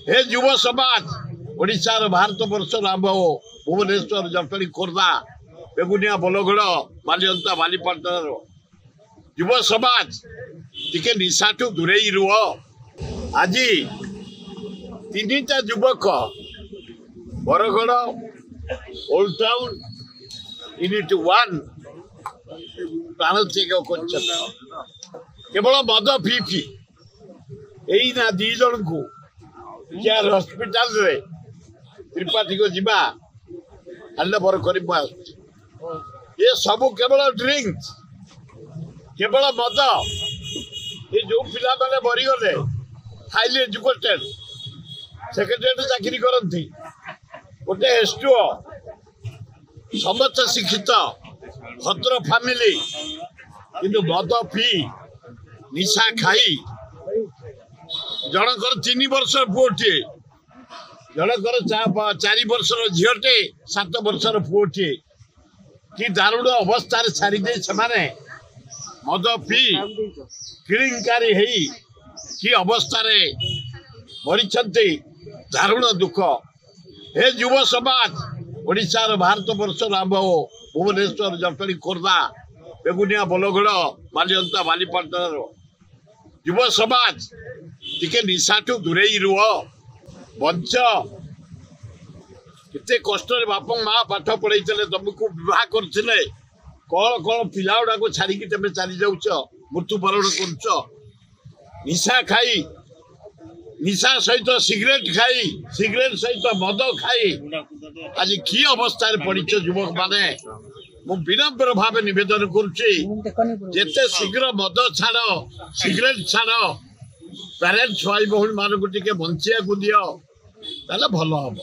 हे युव समाज ओडिशार भारत वर्ष आंब भुवनेश्वर जटणी खोर्धा बेगुनिया बोलगड़ बालिअंता बालीपाटन युव समाज टिके निशाठू दूरे रुह। आज तीनटा युवक बरगड़ ओल्ड टाउन यूनिट 1 प्राणत्याग कर केवल मद पी यही ना 2 जन को केयर हॉस्पिटल रे त्रिपाठी को जीवा हैंडओवर कर ये सब केवल ड्रिंक्स केवल मद ये जो पिला मैंने मरीगले हाईली एजुकेटेड सेक्रेटरी चाकरी करती गोटे एसटुओ समस्त शिक्षित भद्र फैमिली किंतु मद पी निशा खाई जनकर 3 वर्ष पुओटे जनकर 4 वर्षर झीटे 7 वर्षर पुओटे कि दारुण अवस्था छाड़ी से मद पी किलिंकारी कि अवस्था मरी दारुण दुख। हे युव समाज ओडिशार भारत वर्ष आंब भुवनेश्वर जटणी खोर्धा बेगुनिया बोलगड़ बालिअंता बालीपाटन युव समाज टिके निशाठू दूरे रुह। बंच केते कष्ट बापा माँ पाठ पढ़े तुमको विवाह करते कौन कौन पिला गुड़ा को छाड़ी तुम चली जाऊच मृत्युवरण कर निशा खाई निशा सहित सिगरेट खाई सिगरेट सहित मद खाई आज कि अवस्था पड़च युवक माने मु विनम्र भाव निवेदन करते शीघ्र मद छाड़ सिगरेट छाड़ पेरेंट्स भाई भौणी मान को बंचिया को दियो भल हम।